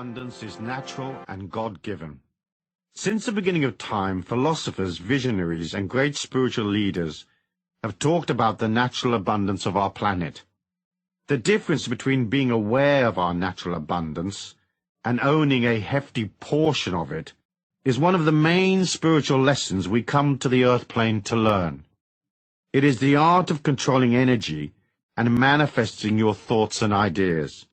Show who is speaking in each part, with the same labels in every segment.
Speaker 1: abundance is natural and God-given. Since the beginning of time, philosophers, visionaries, and great spiritual leaders have talked about the natural abundance of our planet. The difference between being aware of our natural abundance and owning a hefty portion of it is one of the main spiritual lessons we come to the earth plane to learn. It is the art of controlling energy and manifesting your thoughts and ideas.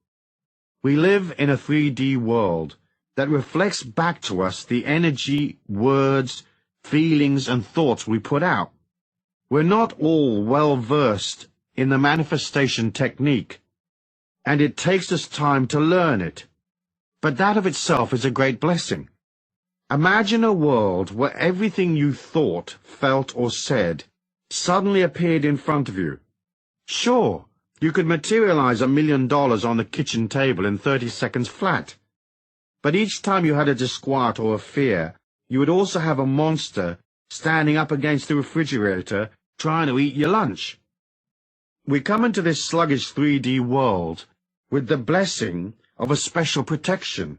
Speaker 1: We live in a 3D world that reflects back to us the energy, words, feelings, and thoughts we put out. We're not all well-versed in the manifestation technique, and it takes us time to learn it. But that of itself is a great blessing. Imagine a world where everything you thought, felt, or said suddenly appeared in front of you. Sure, you could materialize $1 million on the kitchen table in 30 seconds flat. But each time you had a disquiet or a fear, you would also have a monster standing up against the refrigerator trying to eat your lunch. We come into this sluggish 3D world with the blessing of a special protection.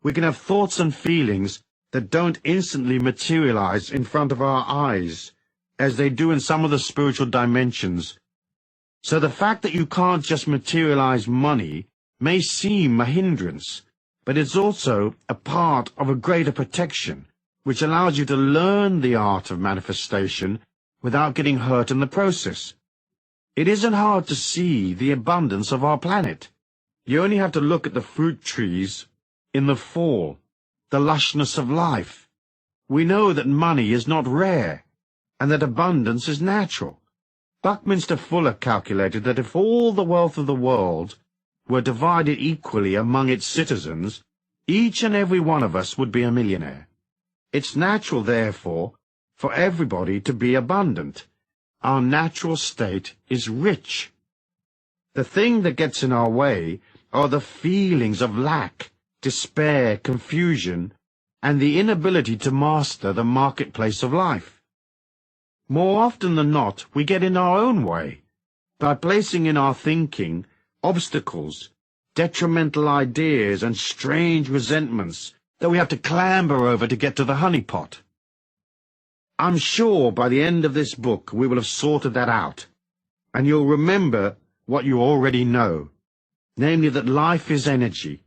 Speaker 1: We can have thoughts and feelings that don't instantly materialize in front of our eyes, as they do in some of the spiritual dimensions. So the fact that you can't just materialize money may seem a hindrance, but it's also a part of a greater protection, which allows you to learn the art of manifestation without getting hurt in the process. It isn't hard to see the abundance of our planet. You only have to look at the fruit trees in the fall, the lushness of life. We know that money is not rare, and that abundance is natural. Buckminster Fuller calculated that if all the wealth of the world were divided equally among its citizens, each and every one of us would be a millionaire. It's natural, therefore, for everybody to be abundant. Our natural state is rich. The thing that gets in our way are the feelings of lack, despair, confusion, and the inability to master the marketplace of life. More often than not, we get in our own way by placing in our thinking obstacles, detrimental ideas, and strange resentments that we have to clamber over to get to the honeypot. I'm sure by the end of this book we will have sorted that out, and you'll remember what you already know, namely that life is energy,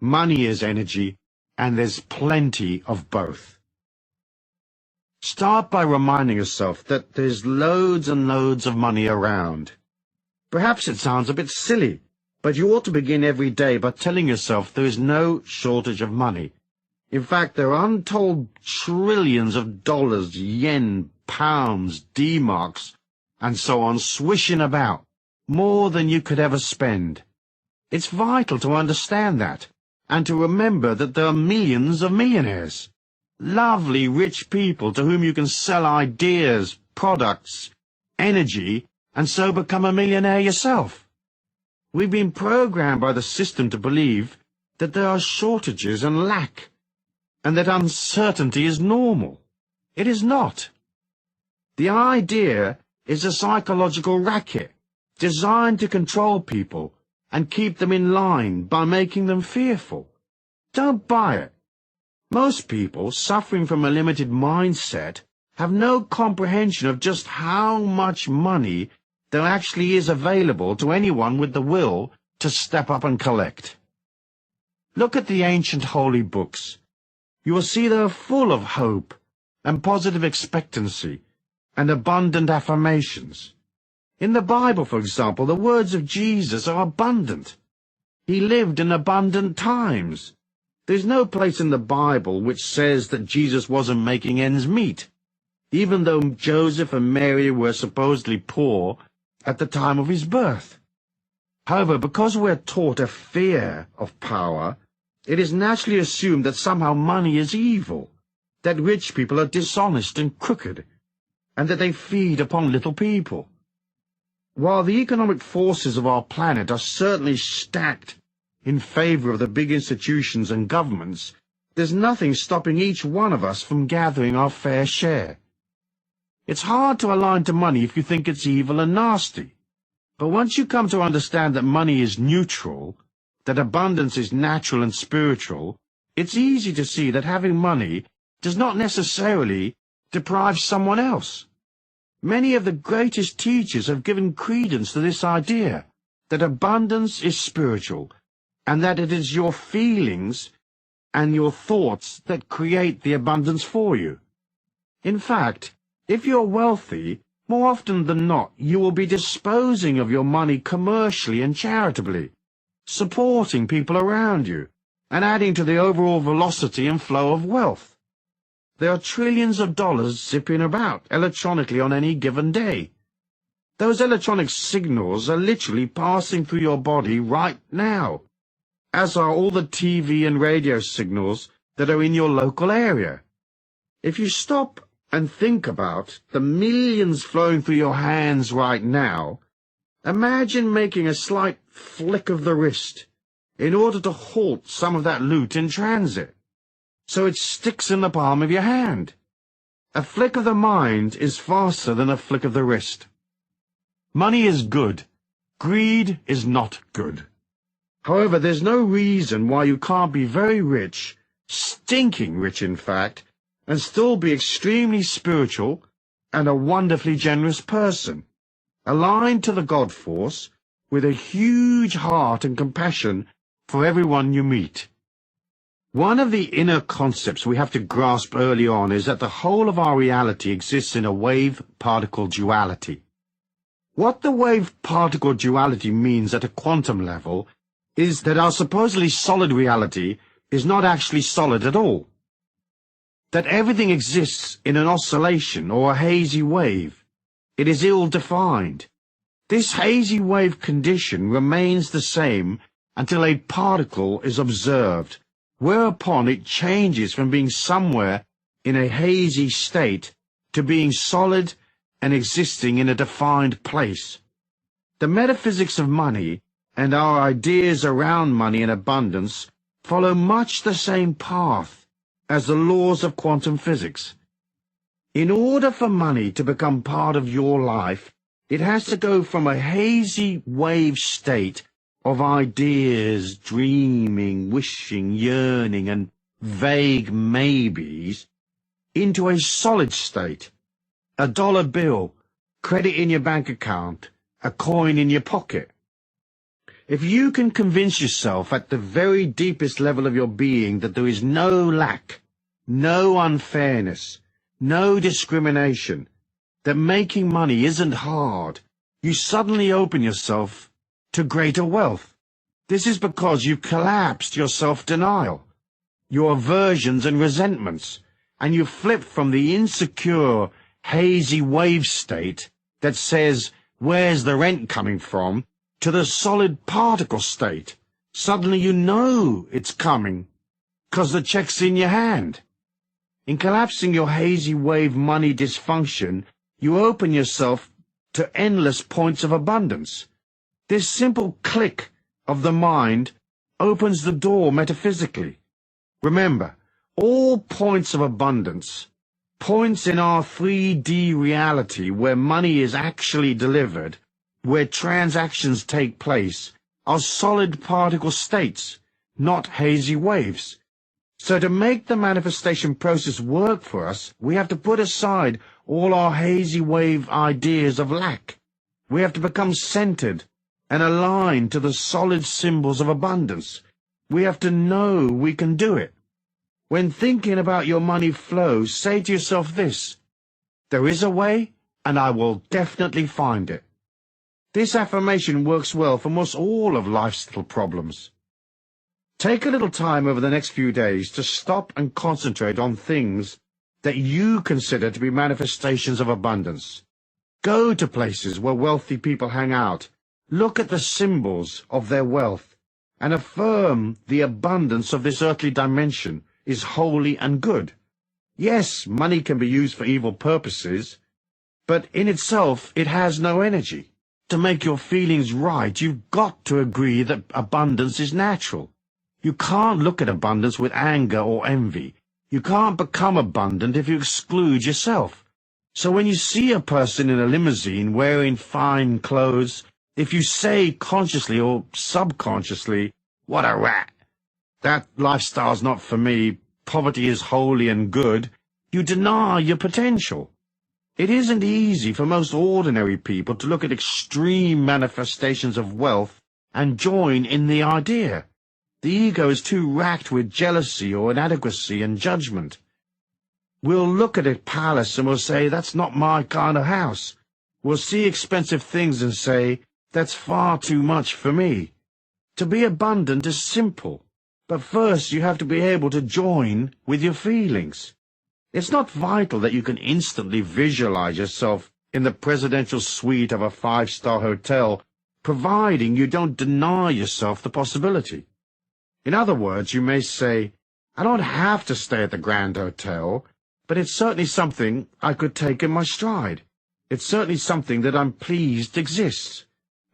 Speaker 1: money is energy, and there's plenty of both. Start by reminding yourself that there's loads and loads of money around. Perhaps it sounds a bit silly, but you ought to begin every day by telling yourself there is no shortage of money. In fact, there are untold trillions of dollars, yen, pounds, D-marks, and so on swishing about, more than you could ever spend. It's vital to understand that, and to remember that there are millions of millionaires. Lovely, rich people to whom you can sell ideas, products, energy, and so become a millionaire yourself. We've been programmed by the system to believe that there are shortages and lack, and that uncertainty is normal. It is not. The idea is a psychological racket designed to control people and keep them in line by making them fearful. Don't buy it. Most people suffering from a limited mindset have no comprehension of just how much money there actually is available to anyone with the will to step up and collect. Look at the ancient holy books. You will see they are full of hope and positive expectancy and abundant affirmations. In the Bible, for example, the words of Jesus are abundant. He lived in abundant times. There's no place in the Bible which says that Jesus wasn't making ends meet, even though Joseph and Mary were supposedly poor at the time of his birth. However, because we're taught a fear of power, it is naturally assumed that somehow money is evil, that rich people are dishonest and crooked, and that they feed upon little people. While the economic forces of our planet are certainly stacked in favor of the big institutions and governments, there's nothing stopping each one of us from gathering our fair share. It's hard to align to money if you think it's evil and nasty. But once you come to understand that money is neutral, that abundance is natural and spiritual, it's easy to see that having money does not necessarily deprive someone else. Many of the greatest teachers have given credence to this idea that abundance is spiritual, and that it is your feelings and your thoughts that create the abundance for you. In fact, if you're wealthy, more often than not, you will be disposing of your money commercially and charitably, supporting people around you, and adding to the overall velocity and flow of wealth. There are trillions of dollars zipping about electronically on any given day. Those electronic signals are literally passing through your body right now, as are all the TV and radio signals that are in your local area. If you stop and think about the millions flowing through your hands right now, imagine making a slight flick of the wrist in order to halt some of that loot in transit, so it sticks in the palm of your hand. A flick of the mind is faster than a flick of the wrist. Money is good. Greed is not good. However, there's no reason why you can't be very rich, stinking rich in fact, and still be extremely spiritual and a wonderfully generous person, aligned to the God force, with a huge heart and compassion for everyone you meet. One of the inner concepts we have to grasp early on is that the whole of our reality exists in a wave-particle duality. What the wave-particle duality means at a quantum level is that our supposedly solid reality is not actually solid at all. That everything exists in an oscillation or a hazy wave. It is ill-defined. This hazy wave condition remains the same until a particle is observed, whereupon it changes from being somewhere in a hazy state to being solid and existing in a defined place. The metaphysics of money and our ideas around money and abundance follow much the same path as the laws of quantum physics. In order for money to become part of your life, it has to go from a hazy wave state of ideas, dreaming, wishing, yearning, and vague maybes, into a solid state, a dollar bill, credit in your bank account, a coin in your pocket. If you can convince yourself at the very deepest level of your being that there is no lack, no unfairness, no discrimination, that making money isn't hard, you suddenly open yourself to greater wealth. This is because you've collapsed your self-denial, your aversions and resentments, and you've flipped from the insecure, hazy wave state that says, "Where's the rent coming from?" to the solid particle state. Suddenly you know it's coming, 'cause the check's in your hand. In collapsing your hazy wave money dysfunction, you open yourself to endless points of abundance. This simple click of the mind opens the door metaphysically. Remember, all points of abundance, points in our 3D reality where money is actually delivered, where transactions take place, are solid particle states, not hazy waves. So to make the manifestation process work for us, we have to put aside all our hazy wave ideas of lack. We have to become centered and aligned to the solid symbols of abundance. We have to know we can do it. When thinking about your money flow, say to yourself this: there is a way, and I will definitely find it. This affirmation works well for most all of life's little problems. Take a little time over the next few days to stop and concentrate on things that you consider to be manifestations of abundance. Go to places where wealthy people hang out. Look at the symbols of their wealth, and affirm the abundance of this earthly dimension is holy and good. Yes, money can be used for evil purposes, but in itself it has no energy. To make your feelings right, you've got to agree that abundance is natural. You can't look at abundance with anger or envy. You can't become abundant if you exclude yourself. So when you see a person in a limousine wearing fine clothes, if you say consciously or subconsciously, "What a rat! That lifestyle's not for me. Poverty is holy and good," you deny your potential. It isn't easy for most ordinary people to look at extreme manifestations of wealth and join in the idea. The ego is too racked with jealousy or inadequacy and judgment. We'll look at a palace and we'll say, "That's not my kind of house." We'll see expensive things and say, "That's far too much for me." To be abundant is simple, but first you have to be able to join with your feelings. It's not vital that you can instantly visualize yourself in the presidential suite of a 5-star hotel, providing you don't deny yourself the possibility. In other words, you may say, "I don't have to stay at the Grand Hotel, but it's certainly something I could take in my stride. It's certainly something that I'm pleased exists.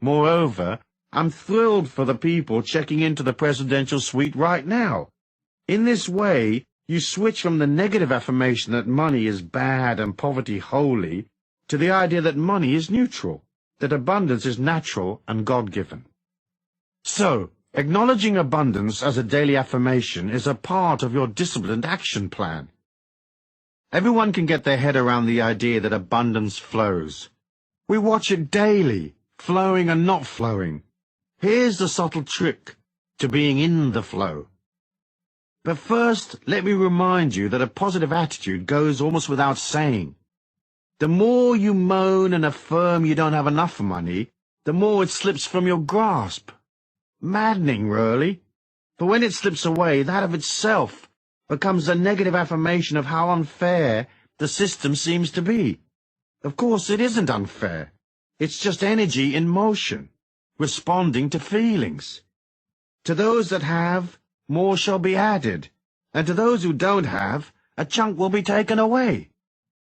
Speaker 1: Moreover, I'm thrilled for the people checking into the presidential suite right now." In this way, you switch from the negative affirmation that money is bad and poverty holy to the idea that money is neutral, that abundance is natural and God-given. So, acknowledging abundance as a daily affirmation is a part of your disciplined action plan. Everyone can get their head around the idea that abundance flows. We watch it daily, flowing and not flowing. Here's the subtle trick to being in the flow. But first, let me remind you that a positive attitude goes almost without saying. The more you moan and affirm you don't have enough money, the more it slips from your grasp. Maddening, really. But when it slips away, that of itself becomes a negative affirmation of how unfair the system seems to be. Of course, it isn't unfair. It's just energy in motion, responding to feelings. To those that have, more shall be added, and to those who don't have, a chunk will be taken away.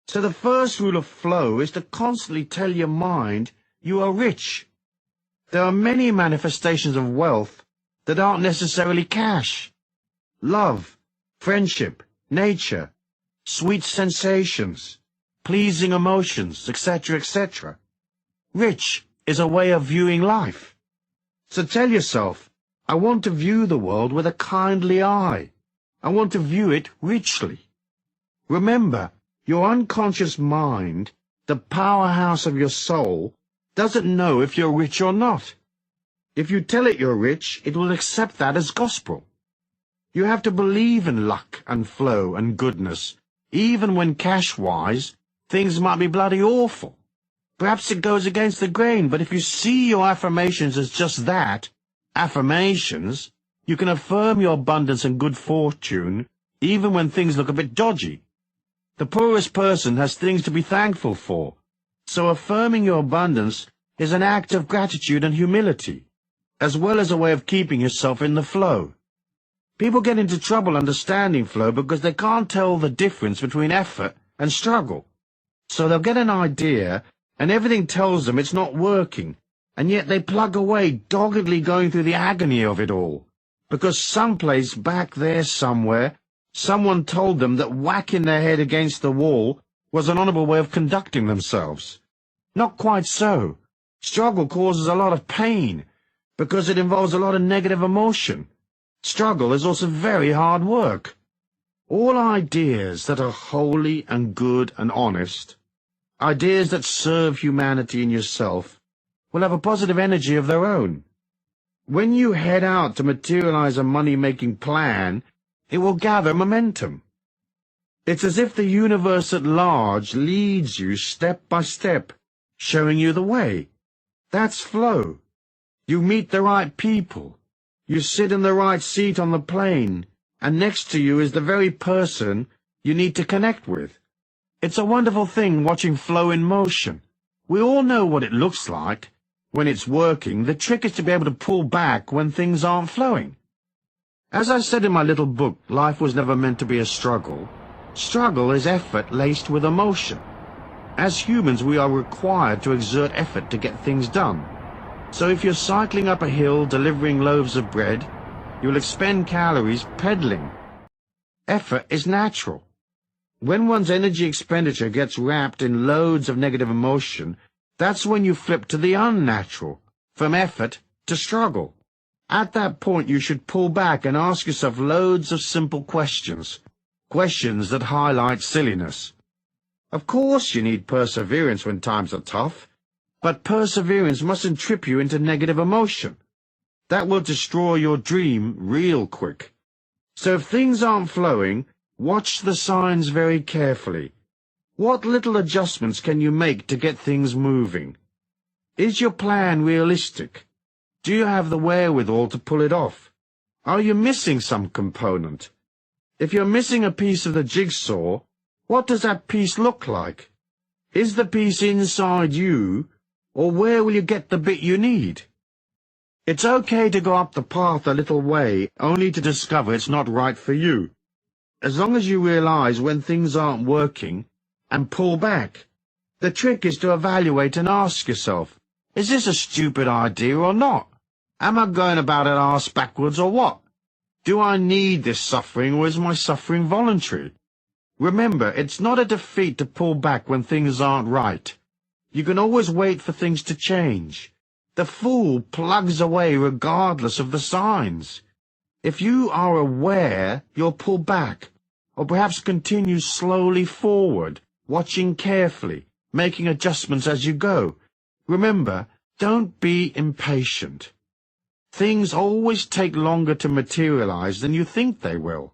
Speaker 1: So the first rule of flow is to constantly tell your mind you are rich. There are many manifestations of wealth that aren't necessarily cash. Love, friendship, nature, sweet sensations, pleasing emotions, etc., etc. Rich is a way of viewing life. So tell yourself, "I want to view the world with a kindly eye. I want to view it richly." Remember, your unconscious mind, the powerhouse of your soul, doesn't know if you're rich or not. If you tell it you're rich, it will accept that as gospel. You have to believe in luck and flow and goodness, even when cash-wise, things might be bloody awful. Perhaps it goes against the grain, but if you see your affirmations as just that, affirmations, you can affirm your abundance and good fortune even when things look a bit dodgy. The poorest person has things to be thankful for, so affirming your abundance is an act of gratitude and humility, as well as a way of keeping yourself in the flow. People get into trouble understanding flow because they can't tell the difference between effort and struggle. So they'll get an idea, and everything tells them it's not working, and yet they plug away, doggedly going through the agony of it all, because someplace back there somewhere, someone told them that whacking their head against the wall was an honorable way of conducting themselves. Not quite so. Struggle causes a lot of pain, because it involves a lot of negative emotion. Struggle is also very hard work. All ideas that are holy and good and honest, ideas that serve humanity and yourself, will have a positive energy of their own. When you head out to materialize a money-making plan, it will gather momentum. It's as if the universe at large leads you step by step, showing you the way. That's flow. You meet the right people. You sit in the right seat on the plane, and next to you is the very person you need to connect with. It's a wonderful thing watching flow in motion. We all know what it looks like. When it's working, the trick is to be able to pull back when things aren't flowing. As I said in my little book, Life Was Never Meant to Be a Struggle, struggle is effort laced with emotion. As humans, we are required to exert effort to get things done. So if you're cycling up a hill delivering loaves of bread, you'll expend calories pedaling. Effort is natural. When one's energy expenditure gets wrapped in loads of negative emotion, that's when you flip to the unnatural, from effort to struggle. At that point, you should pull back and ask yourself loads of simple questions. Questions that highlight silliness. Of course you need perseverance when times are tough, but perseverance mustn't trip you into negative emotion. That will destroy your dream real quick. So if things aren't flowing, watch the signs very carefully. What little adjustments can you make to get things moving? Is your plan realistic? Do you have the wherewithal to pull it off? Are you missing some component? If you're missing a piece of the jigsaw, what does that piece look like? Is the piece inside you, or where will you get the bit you need? It's okay to go up the path a little way, only to discover it's not right for you. As long as you realize when things aren't working, and pull back. The trick is to evaluate and ask yourself, is this a stupid idea or not? Am I going about it arse backwards or what? Do I need this suffering or is my suffering voluntary? Remember, it's not a defeat to pull back when things aren't right. You can always wait for things to change. The fool plugs away regardless of the signs. If you are aware, you'll pull back, or perhaps continue slowly forward, watching carefully, making adjustments as you go. Remember, don't be impatient. Things always take longer to materialize than you think they will.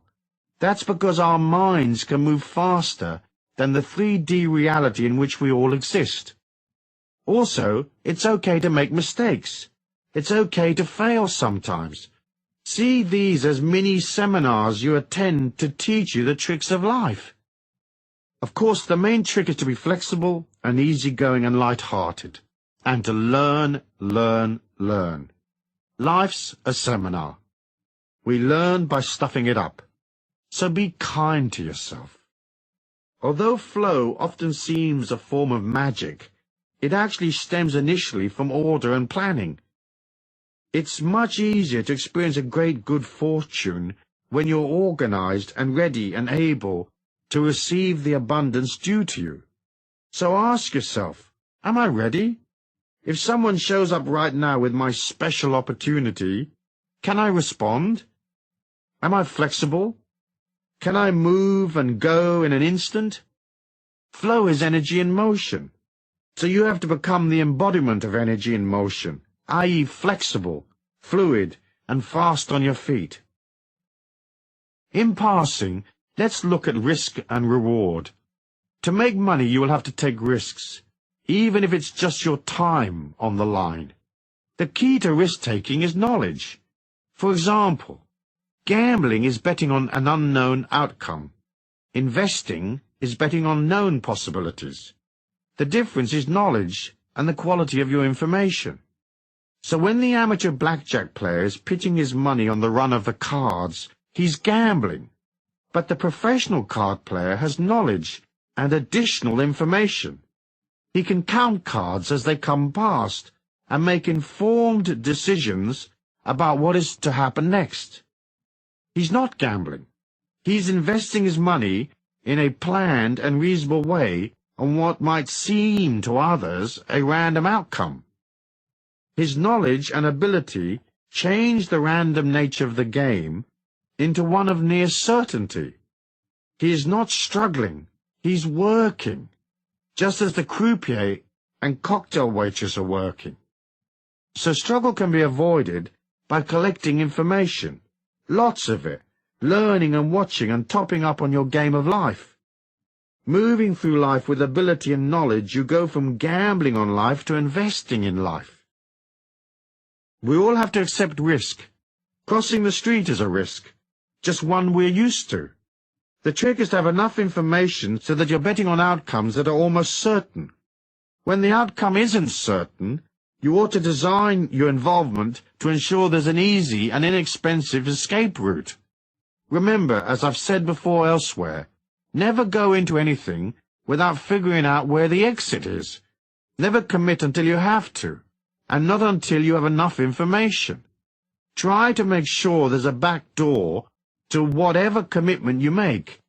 Speaker 1: That's because our minds can move faster than the 3D reality in which we all exist. Also, it's okay to make mistakes. It's okay to fail sometimes. See these as mini-seminars you attend to teach you the tricks of life. Of course, the main trick is to be flexible and easygoing and light-hearted, and to learn, learn, learn. Life's a seminar. We learn by stuffing it up. So be kind to yourself. Although flow often seems a form of magic, it actually stems initially from order and planning. It's much easier to experience a great good fortune when you're organized and ready and able to receive the abundance due to you. So ask yourself, am I ready? If someone shows up right now with my special opportunity, can I respond? Am I flexible? Can I move and go in an instant? Flow is energy in motion. So you have to become the embodiment of energy in motion, i.e. flexible, fluid, and fast on your feet. In passing, let's look at risk and reward. To make money, you will have to take risks, even if it's just your time on the line. The key to risk-taking is knowledge. For example, gambling is betting on an unknown outcome. Investing is betting on known possibilities. The difference is knowledge and the quality of your information. So when the amateur blackjack player is pitching his money on the run of the cards, he's gambling. But the professional card player has knowledge and additional information. He can count cards as they come past and make informed decisions about what is to happen next. He's not gambling. He's investing his money in a planned and reasonable way on what might seem to others a random outcome. His knowledge and ability change the random nature of the game into one of near certainty. He is not struggling, he's working, just as the croupier and cocktail waitress are working. So struggle can be avoided by collecting information, lots of it, learning and watching and topping up on your game of life. Moving through life with ability and knowledge, you go from gambling on life to investing in life. We all have to accept risk. Crossing the street is a risk, just one we're used to. The trick is to have enough information so that you're betting on outcomes that are almost certain. When the outcome isn't certain, you ought to design your involvement to ensure there's an easy and inexpensive escape route. Remember, as I've said before elsewhere, never go into anything without figuring out where the exit is. Never commit until you have to, and not until you have enough information. Try to make sure there's a back door to whatever commitment you make.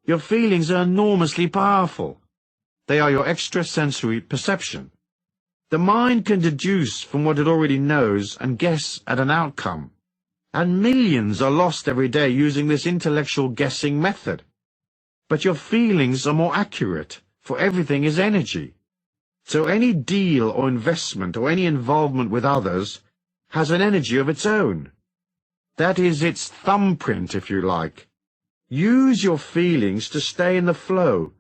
Speaker 1: Your feelings are enormously powerful. They are your extrasensory perception. The mind can deduce from what it already knows and guess at an outcome. And millions are lost every day using this intellectual guessing method. But your feelings are more accurate, for everything is energy. So any deal or investment or any involvement with others has an energy of its own. That is its thumbprint, if you like. Use your feelings to stay in the flow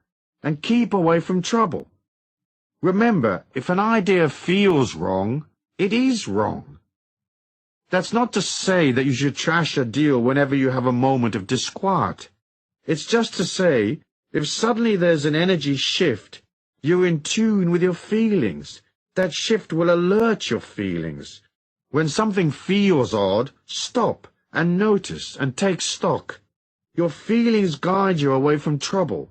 Speaker 1: and keep away from trouble. Remember, if an idea feels wrong, it is wrong. That's not to say that you should trash a deal whenever you have a moment of disquiet. It's just to say, if suddenly there's an energy shift, you're in tune with your feelings. That shift will alert your feelings. When something feels odd, stop and notice and take stock. Your feelings guide you away from trouble.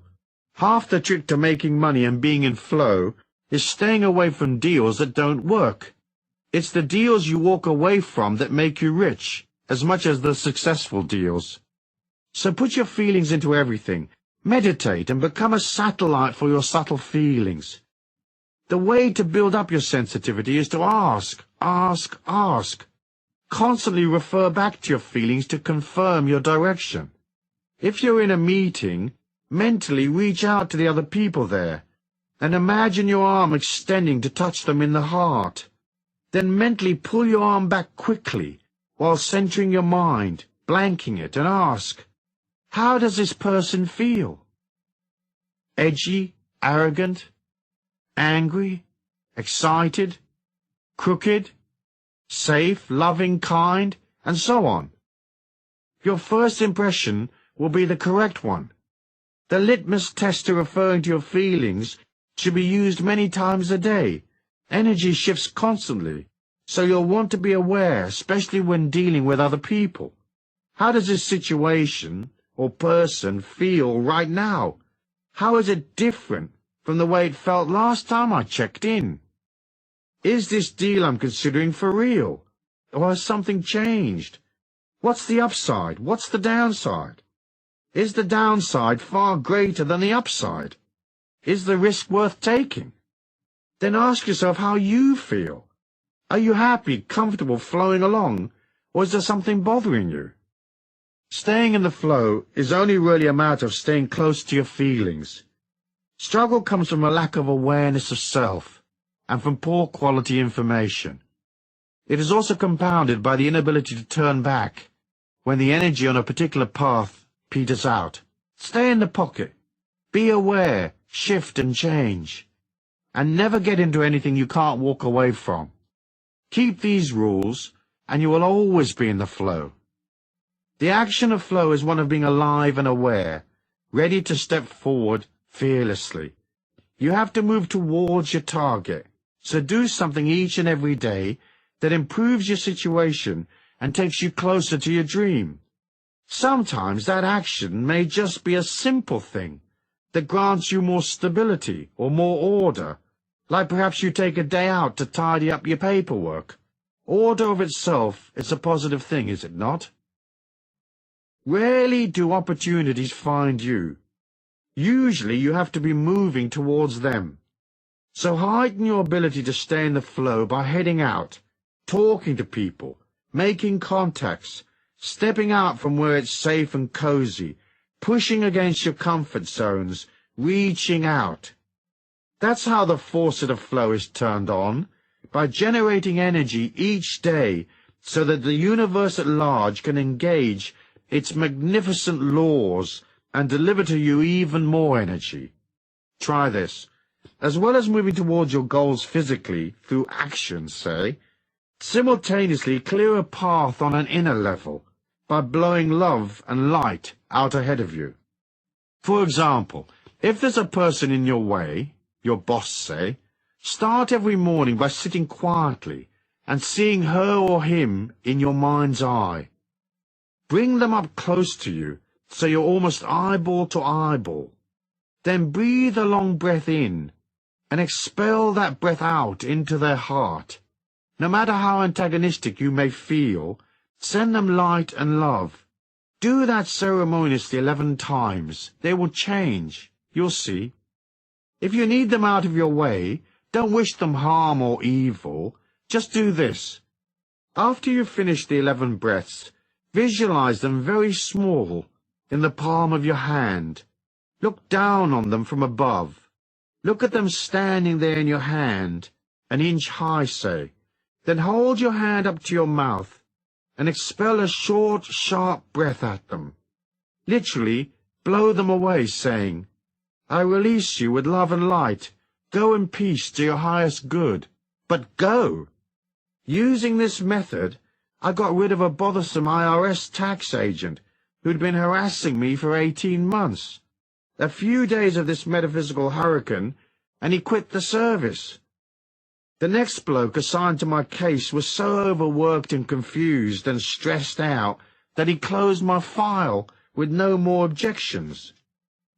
Speaker 1: Half the trick to making money and being in flow is staying away from deals that don't work. It's the deals you walk away from that make you rich, as much as the successful deals. So put your feelings into everything. Meditate and become a satellite for your subtle feelings. The way to build up your sensitivity is to ask. Constantly refer back to your feelings to confirm your direction. If you're in a meeting, mentally reach out to the other people there, and imagine your arm extending to touch them in the heart. Then mentally pull your arm back quickly, while centering your mind, blanking it, and ask, how does this person feel? Edgy, arrogant, angry, excited, crooked, safe, loving, kind, and so on. Your first impression will be the correct one. The litmus test to referring to your feelings should be used many times a day. Energy shifts constantly, so you'll want to be aware, especially when dealing with other people. How does this situation or person feel right now? How is it different from the way it felt last time I checked in? Is this deal I'm considering for real? Or has something changed? What's the upside? What's the downside? Is the downside far greater than the upside? Is the risk worth taking? Then ask yourself how you feel. Are you happy, comfortable, flowing along, or is there something bothering you? Staying in the flow is only really a matter of staying close to your feelings. Struggle comes from a lack of awareness of self, and from poor quality information. It is also compounded by the inability to turn back when the energy on a particular path peters out. Stay in the pocket. Be aware, shift and change. And never get into anything you can't walk away from. Keep these rules, and you will always be in the flow. The action of flow is one of being alive and aware, ready to step forward fearlessly. You have to move towards your target, so do something each and every day that improves your situation and takes you closer to your dream. Sometimes that action may just be a simple thing that grants you more stability or more order, like perhaps you take a day out to tidy up your paperwork. Order of itself is a positive thing, is it not? Rarely do opportunities find you. Usually you have to be moving towards them. So heighten your ability to stay in the flow by heading out, talking to people, making contacts, stepping out from where it's safe and cozy, pushing against your comfort zones, reaching out. That's how the faucet of flow is turned on, by generating energy each day so that the universe at large can engage its magnificent laws and deliver to you even more energy. Try this. As well as moving towards your goals physically, through action, say, simultaneously clear a path on an inner level by blowing love and light out ahead of you. For example, if there's a person in your way, your boss say, start every morning by sitting quietly and seeing her or him in your mind's eye. Bring them up close to you so you're almost eyeball to eyeball. Then breathe a long breath in and expel that breath out into their heart. No matter how antagonistic you may feel, send them light and love. Do that ceremoniously 11 times. They will change. You'll see. If you need them out of your way, Don't wish them harm or evil. Just do this. After you've finished the 11 breaths, visualize them very small, in the palm of your hand. Look down on them from above. Look at them standing there in your hand, an inch high, say. Then hold your hand up to your mouth and expel a short, sharp breath at them. Literally, blow them away, saying, I release you with love and light. Go in peace to your highest good. But go! Using this method, I got rid of a bothersome IRS tax agent who'd been harassing me for 18 months. A few days of this metaphysical hurricane, and he quit the service. The next bloke assigned to my case was so overworked and confused and stressed out that he closed my file with no more objections.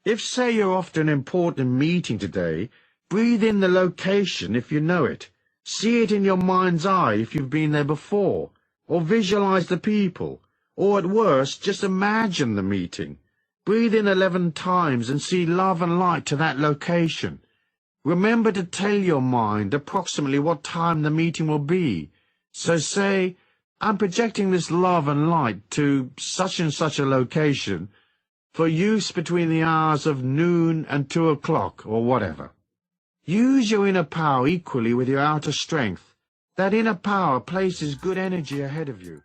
Speaker 1: If, say, you're off to an important meeting today, breathe in the location if you know it. See it in your mind's eye if you've been there before, or visualize the people, or at worst, just imagine the meeting. Breathe in 11 times and see love and light to that location. Remember to tell your mind approximately what time the meeting will be. So say, I'm projecting this love and light to such and such a location for use between the hours of noon and 2 o'clock or whatever. Use your inner power equally with your outer strength. That inner power places good energy ahead of you.